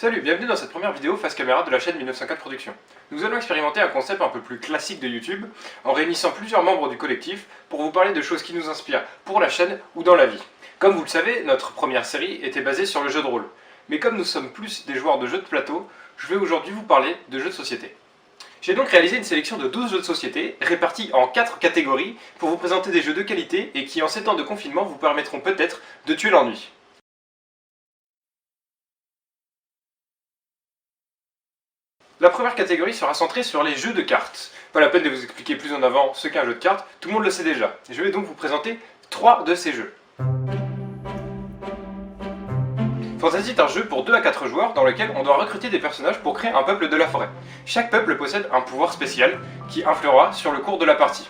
Salut, bienvenue dans cette première vidéo face caméra de la chaîne 1904 Productions. Nous allons expérimenter un concept un peu plus classique de YouTube en réunissant plusieurs membres du collectif pour vous parler de choses qui nous inspirent pour la chaîne ou dans la vie. Comme vous le savez, notre première série était basée sur le jeu de rôle. Mais comme nous sommes plus des joueurs de jeux de plateau, je vais aujourd'hui vous parler de jeux de société. J'ai donc réalisé une sélection de 12 jeux de société répartis en 4 catégories pour vous présenter des jeux de qualité et qui en ces temps de confinement vous permettront peut-être de tuer l'ennui. La première catégorie sera centrée sur les jeux de cartes. Pas la peine de vous expliquer plus en avant ce qu'est un jeu de cartes, tout le monde le sait déjà. Je vais donc vous présenter 3 de ces jeux. Fantasy est un jeu pour 2 à 4 joueurs dans lequel on doit recruter des personnages pour créer un peuple de la forêt. Chaque peuple possède un pouvoir spécial qui influera sur le cours de la partie.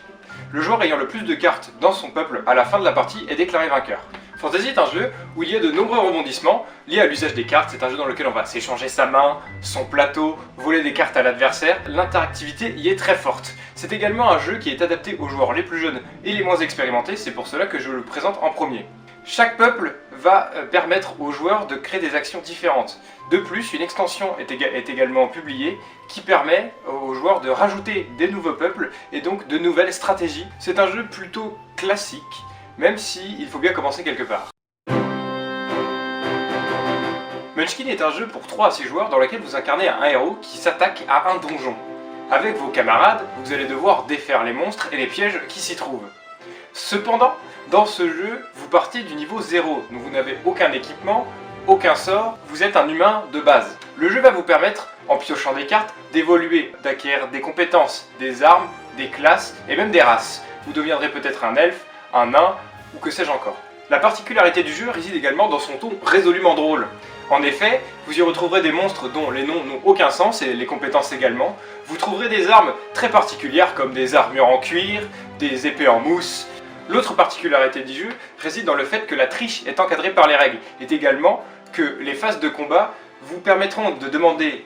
Le joueur ayant le plus de cartes dans son peuple à la fin de la partie est déclaré vainqueur. Fantasy est un jeu où il y a de nombreux rebondissements liés à l'usage des cartes. C'est un jeu dans lequel on va s'échanger sa main, son plateau, voler des cartes à l'adversaire. L'interactivité y est très forte. C'est également un jeu qui est adapté aux joueurs les plus jeunes et les moins expérimentés, c'est pour cela que je le présente en premier. Chaque peuple va permettre aux joueurs de créer des actions différentes. De plus, une extension est également publiée qui permet aux joueurs de rajouter des nouveaux peuples et donc de nouvelles stratégies. C'est un jeu plutôt classique, même s'il faut bien commencer quelque part. Munchkin est un jeu pour 3 à 6 joueurs dans lequel vous incarnez un héros qui s'attaque à un donjon. Avec vos camarades, vous allez devoir défaire les monstres et les pièges qui s'y trouvent. Cependant, dans ce jeu, vous partez du niveau 0, donc vous n'avez aucun équipement, aucun sort, vous êtes un humain de base. Le jeu va vous permettre, en piochant des cartes, d'évoluer, d'acquérir des compétences, des armes, des classes et même des races. Vous deviendrez peut-être un elfe, un nain ou que sais-je encore. La particularité du jeu réside également dans son ton résolument drôle. En effet, vous y retrouverez des monstres dont les noms n'ont aucun sens et les compétences également. Vous trouverez des armes très particulières comme des armures en cuir, des épées en mousse. L'autre particularité du jeu réside dans le fait que la triche est encadrée par les règles et également que les phases de combat vous permettront de demander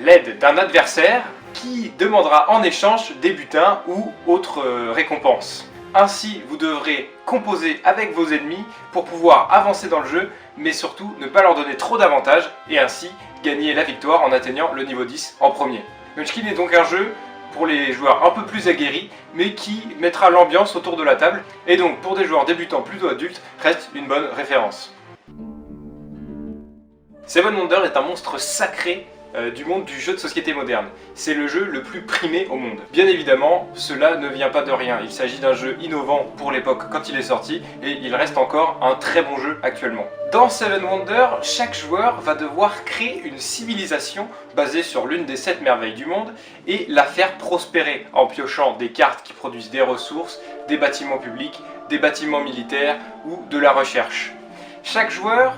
l'aide d'un adversaire qui demandera en échange des butins ou autres récompenses. Ainsi, vous devrez composer avec vos ennemis pour pouvoir avancer dans le jeu, mais surtout ne pas leur donner trop d'avantages et ainsi gagner la victoire en atteignant le niveau 10 en premier. Munchkin est donc un jeu pour les joueurs un peu plus aguerris, mais qui mettra l'ambiance autour de la table, et donc pour des joueurs débutants plutôt adultes, reste une bonne référence. Seven Wonders est un monstre sacré du monde du jeu de société moderne. C'est le jeu le plus primé au monde. Bien évidemment, cela ne vient pas de rien. Il s'agit d'un jeu innovant pour l'époque quand il est sorti, et il reste encore un très bon jeu actuellement. Dans Seven Wonders, chaque joueur va devoir créer une civilisation basée sur l'une des 7 merveilles du monde et la faire prospérer en piochant des cartes qui produisent des ressources, des bâtiments publics, des bâtiments militaires ou de la recherche. Chaque joueur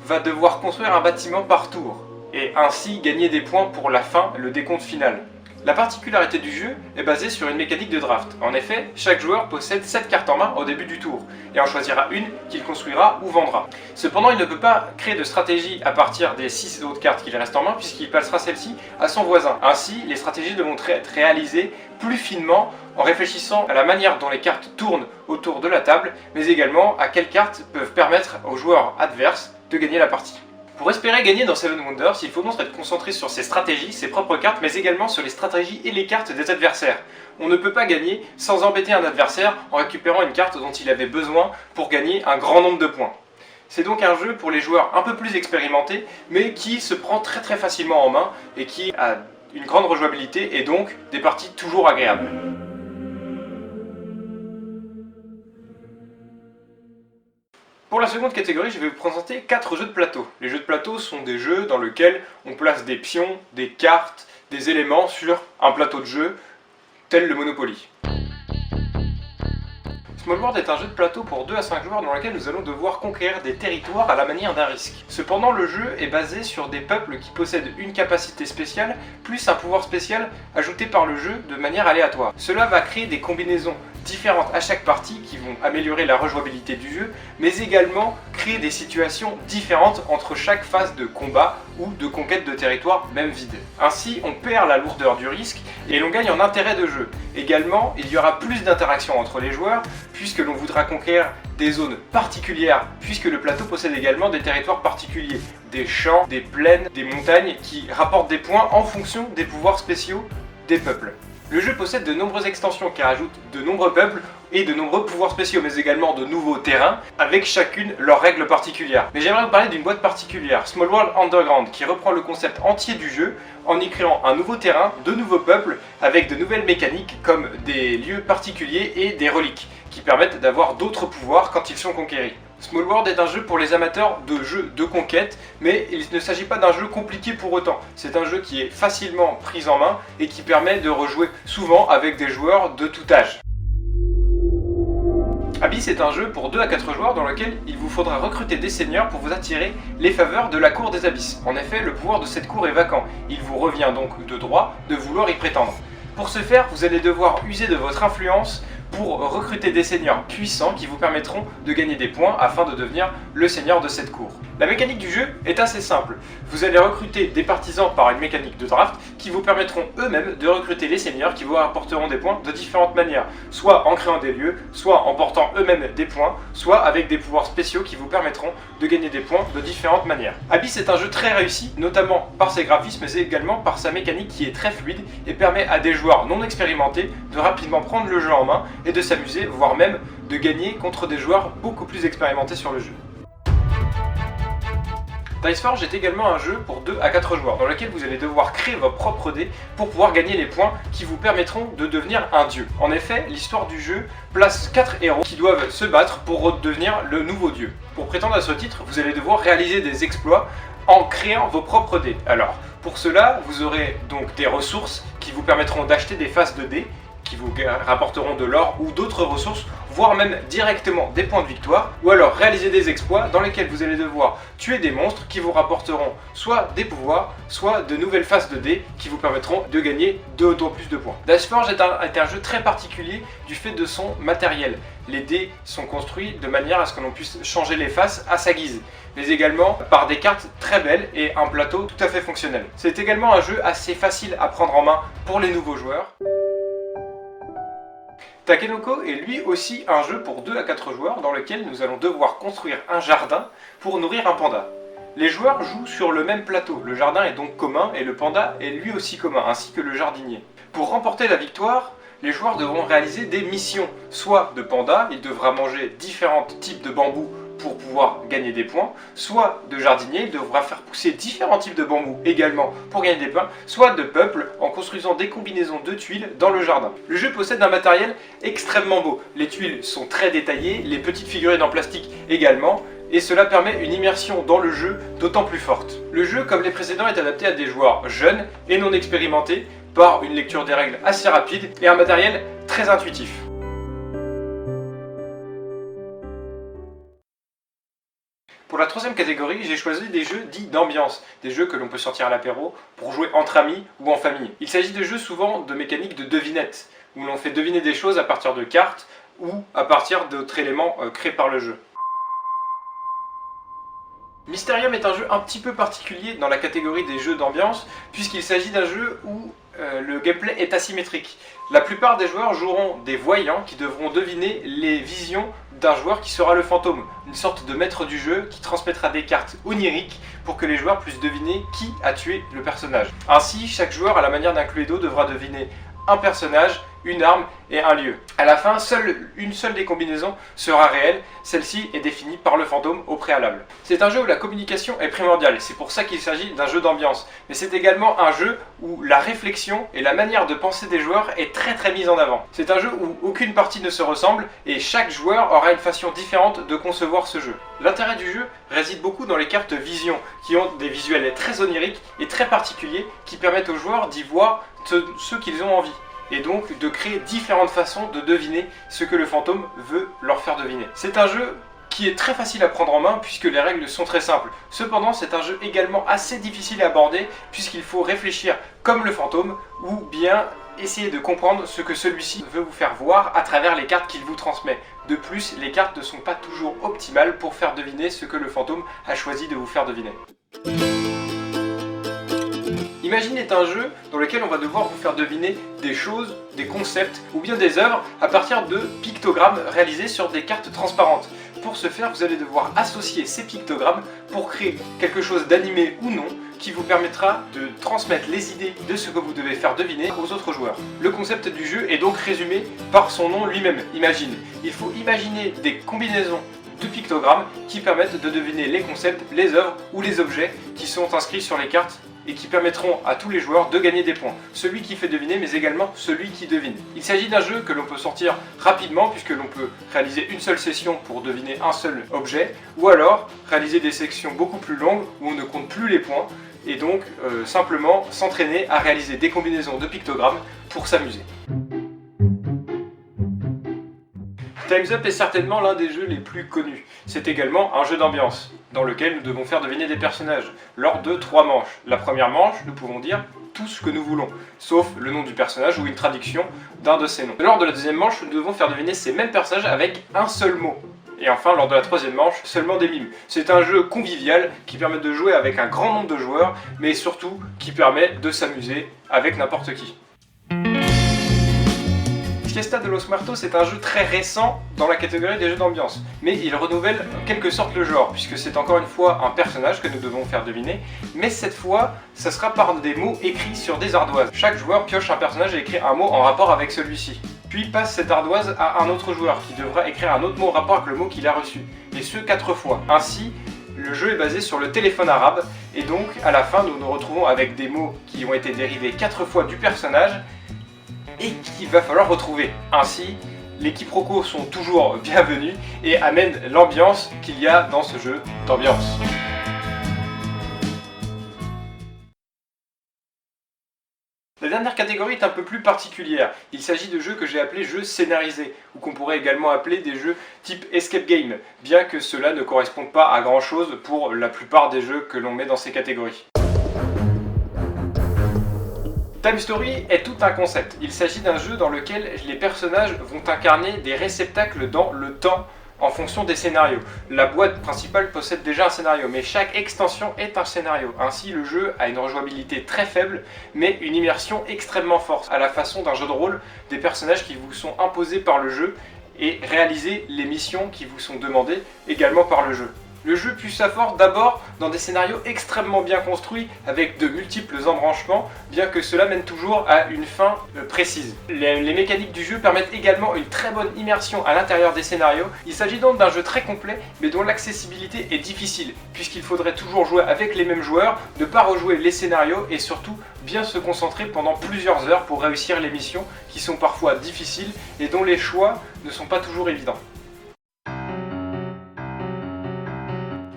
va devoir construire un bâtiment par tour et ainsi gagner des points pour la fin, le décompte final. La particularité du jeu est basée sur une mécanique de draft. En effet, chaque joueur possède 7 cartes en main au début du tour, et en choisira une qu'il construira ou vendra. Cependant, il ne peut pas créer de stratégie à partir des 6 autres cartes qu'il reste en main, puisqu'il passera celle-ci à son voisin. Ainsi, les stratégies devront être réalisées plus finement, en réfléchissant à la manière dont les cartes tournent autour de la table, mais également à quelles cartes peuvent permettre aux joueurs adverses de gagner la partie. Pour espérer gagner dans Seven Wonders, il faut donc être concentré sur ses stratégies, ses propres cartes, mais également sur les stratégies et les cartes des adversaires. On ne peut pas gagner sans embêter un adversaire en récupérant une carte dont il avait besoin pour gagner un grand nombre de points. C'est donc un jeu pour les joueurs un peu plus expérimentés, mais qui se prend très facilement en main et qui a une grande rejouabilité et donc des parties toujours agréables. Pour la seconde catégorie, je vais vous présenter 4 jeux de plateau. Les jeux de plateau sont des jeux dans lesquels on place des pions, des cartes, des éléments sur un plateau de jeu, tel le Monopoly. Small World est un jeu de plateau pour 2 à 5 joueurs dans lequel nous allons devoir conquérir des territoires à la manière d'un risque. Cependant, le jeu est basé sur des peuples qui possèdent une capacité spéciale, plus un pouvoir spécial ajouté par le jeu de manière aléatoire. Cela va créer des combinaisons différentes à chaque partie qui vont améliorer la rejouabilité du jeu, mais également créer des situations différentes entre chaque phase de combat ou de conquête de territoire, même vide. Ainsi, on perd la lourdeur du risque et l'on gagne en intérêt de jeu. Également, il y aura plus d'interactions entre les joueurs puisque l'on voudra conquérir des zones particulières, puisque le plateau possède également des territoires particuliers, des champs, des plaines, des montagnes qui rapportent des points en fonction des pouvoirs spéciaux des peuples. Le jeu possède de nombreuses extensions qui rajoutent de nombreux peuples et de nombreux pouvoirs spéciaux, mais également de nouveaux terrains, avec chacune leurs règles particulières. Mais j'aimerais vous parler d'une boîte particulière, Small World Underground, qui reprend le concept entier du jeu en y créant un nouveau terrain, de nouveaux peuples, avec de nouvelles mécaniques comme des lieux particuliers et des reliques, qui permettent d'avoir d'autres pouvoirs quand ils sont conquéris. Small World est un jeu pour les amateurs de jeux de conquête, mais il ne s'agit pas d'un jeu compliqué pour autant. C'est un jeu qui est facilement pris en main et qui permet de rejouer souvent avec des joueurs de tout âge. Abyss est un jeu pour 2 à 4 joueurs dans lequel il vous faudra recruter des seigneurs pour vous attirer les faveurs de la cour des abysses. En effet, le pouvoir de cette cour est vacant. Il vous revient donc de droit de vouloir y prétendre. Pour ce faire, vous allez devoir user de votre influence pour recruter des seigneurs puissants qui vous permettront de gagner des points afin de devenir le seigneur de cette cour. La mécanique du jeu est assez simple. Vous allez recruter des partisans par une mécanique de draft qui vous permettront eux-mêmes de recruter les seigneurs qui vous apporteront des points de différentes manières, soit en créant des lieux, soit en portant eux-mêmes des points, soit avec des pouvoirs spéciaux qui vous permettront de gagner des points de différentes manières. Abyss est un jeu très réussi, notamment par ses graphismes, mais également par sa mécanique qui est très fluide et permet à des joueurs non expérimentés de rapidement prendre le jeu en main et de s'amuser, voire même de gagner contre des joueurs beaucoup plus expérimentés sur le jeu. Dice Forge est également un jeu pour 2 à 4 joueurs dans lequel vous allez devoir créer vos propres dés pour pouvoir gagner les points qui vous permettront de devenir un dieu. En effet, l'histoire du jeu place 4 héros qui doivent se battre pour devenir le nouveau dieu. Pour prétendre à ce titre, vous allez devoir réaliser des exploits en créant vos propres dés. Alors, pour cela, vous aurez donc des ressources qui vous permettront d'acheter des faces de dés qui vous rapporteront de l'or ou d'autres ressources, voire même directement des points de victoire, ou alors réaliser des exploits dans lesquels vous allez devoir tuer des monstres qui vous rapporteront soit des pouvoirs, soit de nouvelles faces de dés qui vous permettront de gagner d'autant plus de points. Dice Forge est un jeu très particulier du fait de son matériel. Les dés sont construits de manière à ce que l'on puisse changer les faces à sa guise, mais également par des cartes très belles et un plateau tout à fait fonctionnel. C'est également un jeu assez facile à prendre en main pour les nouveaux joueurs. Takenoko est lui aussi un jeu pour 2 à 4 joueurs dans lequel nous allons devoir construire un jardin pour nourrir un panda. Les joueurs jouent sur le même plateau, le jardin est donc commun et le panda est lui aussi commun, ainsi que le jardinier. Pour remporter la victoire, les joueurs devront réaliser des missions, soit de panda, il devra manger différents types de bambous pour pouvoir gagner des points, soit de jardinier, il devra faire pousser différents types de bambous également pour gagner des points, soit de peuple en construisant des combinaisons de tuiles dans le jardin. Le jeu possède un matériel extrêmement beau, les tuiles sont très détaillées, les petites figurines en plastique également, et cela permet une immersion dans le jeu d'autant plus forte. Le jeu, comme les précédents, est adapté à des joueurs jeunes et non expérimentés par une lecture des règles assez rapide et un matériel très intuitif. Pour la troisième catégorie, j'ai choisi des jeux dits d'ambiance, des jeux que l'on peut sortir à l'apéro pour jouer entre amis ou en famille. Il s'agit de jeux souvent de mécaniques de devinette, où l'on fait deviner des choses à partir de cartes ou à partir d'autres éléments créés par le jeu. Mysterium est un jeu un petit peu particulier dans la catégorie des jeux d'ambiance, puisqu'il s'agit d'un jeu où le gameplay est asymétrique. La plupart des joueurs joueront des voyants qui devront deviner les visions d'un joueur qui sera le fantôme, une sorte de maître du jeu qui transmettra des cartes oniriques pour que les joueurs puissent deviner qui a tué le personnage. Ainsi, chaque joueur, à la manière d'un Cluedo, devra deviner un personnage, une arme et un lieu. À la fin, une seule des combinaisons sera réelle, celle-ci est définie par le fantôme au préalable. C'est un jeu où la communication est primordiale, c'est pour ça qu'il s'agit d'un jeu d'ambiance. Mais c'est également un jeu où la réflexion et la manière de penser des joueurs est très mise en avant. C'est un jeu où aucune partie ne se ressemble et chaque joueur aura une façon différente de concevoir ce jeu. L'intérêt du jeu réside beaucoup dans les cartes vision, qui ont des visuels très oniriques et très particuliers qui permettent aux joueurs d'y voir ce qu'ils ont envie, et donc de créer différentes façons de deviner ce que le fantôme veut leur faire deviner. C'est un jeu qui est très facile à prendre en main puisque les règles sont très simples. Cependant, c'est un jeu également assez difficile à aborder puisqu'il faut réfléchir comme le fantôme ou bien essayez de comprendre ce que celui-ci veut vous faire voir à travers les cartes qu'il vous transmet. De plus, les cartes ne sont pas toujours optimales pour faire deviner ce que le fantôme a choisi de vous faire deviner. Imagine est un jeu dans lequel on va devoir vous faire deviner des choses, des concepts ou bien des œuvres à partir de pictogrammes réalisés sur des cartes transparentes. Pour ce faire, vous allez devoir associer ces pictogrammes pour créer quelque chose d'animé ou non qui vous permettra de transmettre les idées de ce que vous devez faire deviner aux autres joueurs. Le concept du jeu est donc résumé par son nom lui-même, Imagine. Il faut imaginer des combinaisons de pictogrammes qui permettent de deviner les concepts, les œuvres ou les objets qui sont inscrits sur les cartes et qui permettront à tous les joueurs de gagner des points. Celui qui fait deviner, mais également celui qui devine. Il s'agit d'un jeu que l'on peut sortir rapidement, puisque l'on peut réaliser une seule session pour deviner un seul objet, ou alors réaliser des sections beaucoup plus longues où on ne compte plus les points, et donc simplement s'entraîner à réaliser des combinaisons de pictogrammes pour s'amuser. Time's Up est certainement l'un des jeux les plus connus. C'est également un jeu d'ambiance, dans lequel nous devons faire deviner des personnages, lors de 3 manches. La première manche, nous pouvons dire tout ce que nous voulons, sauf le nom du personnage ou une traduction d'un de ses noms. Lors de la deuxième manche, nous devons faire deviner ces mêmes personnages avec un seul mot. Et enfin, lors de la troisième manche, seulement des mimes. C'est un jeu convivial qui permet de jouer avec un grand nombre de joueurs, mais surtout qui permet de s'amuser avec n'importe qui. Fiesta de los Muertos est un jeu très récent dans la catégorie des jeux d'ambiance, mais il renouvelle en quelque sorte le genre, puisque c'est encore une fois un personnage que nous devons faire deviner, mais cette fois, ça sera par des mots écrits sur des ardoises. Chaque joueur pioche un personnage et écrit un mot en rapport avec celui-ci, puis passe cette ardoise à un autre joueur qui devra écrire un autre mot en rapport avec le mot qu'il a reçu, et ce 4 fois. Ainsi, le jeu est basé sur le téléphone arabe, et donc à la fin nous nous retrouvons avec des mots qui ont été dérivés 4 fois du personnage, et qu'il va falloir retrouver. Ainsi, les quiproquos sont toujours bienvenus et amènent l'ambiance qu'il y a dans ce jeu d'ambiance. La dernière catégorie est un peu plus particulière. Il s'agit de jeux que j'ai appelés jeux scénarisés, ou qu'on pourrait également appeler des jeux type escape game, bien que cela ne corresponde pas à grand chose pour la plupart des jeux que l'on met dans ces catégories. Time Story est tout un concept. Il s'agit d'un jeu dans lequel les personnages vont incarner des réceptacles dans le temps en fonction des scénarios. La boîte principale possède déjà un scénario, mais chaque extension est un scénario. Ainsi, le jeu a une rejouabilité très faible, mais une immersion extrêmement forte, à la façon d'un jeu de rôle, des personnages qui vous sont imposés par le jeu et réaliser les missions qui vous sont demandées également par le jeu. Le jeu puise sa force d'abord dans des scénarios extrêmement bien construits avec de multiples embranchements, bien que cela mène toujours à une fin précise. Les mécaniques du jeu permettent également une très bonne immersion à l'intérieur des scénarios. Il s'agit donc d'un jeu très complet, mais dont l'accessibilité est difficile, puisqu'il faudrait toujours jouer avec les mêmes joueurs, ne pas rejouer les scénarios et surtout bien se concentrer pendant plusieurs heures pour réussir les missions qui sont parfois difficiles et dont les choix ne sont pas toujours évidents.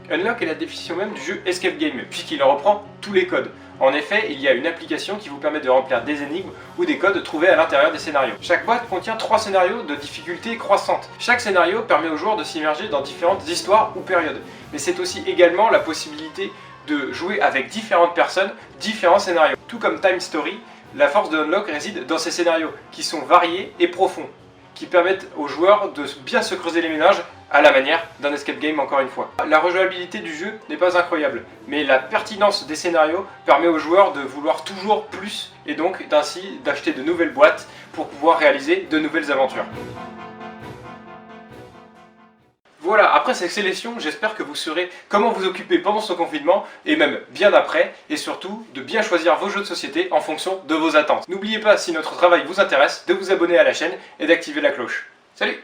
Unlock est la définition même du jeu escape game, puisqu'il reprend tous les codes. En effet, il y a une application qui vous permet de remplir des énigmes ou des codes trouvés à l'intérieur des scénarios. Chaque boîte contient 3 scénarios de difficulté croissante. Chaque scénario permet aux joueurs de s'immerger dans différentes histoires ou périodes. Mais c'est aussi également la possibilité de jouer avec différentes personnes, différents scénarios. Tout comme Time Story, la force de Unlock réside dans ces scénarios, qui sont variés et profonds, qui permettent aux joueurs de bien se creuser les méninges à la manière d'un escape game encore une fois. La rejouabilité du jeu n'est pas incroyable, mais la pertinence des scénarios permet aux joueurs de vouloir toujours plus et donc d'ainsi d'acheter de nouvelles boîtes pour pouvoir réaliser de nouvelles aventures. Voilà, après cette sélection, j'espère que vous saurez comment vous occuper pendant ce confinement et même bien après, et surtout de bien choisir vos jeux de société en fonction de vos attentes. N'oubliez pas, si notre travail vous intéresse, de vous abonner à la chaîne et d'activer la cloche. Salut!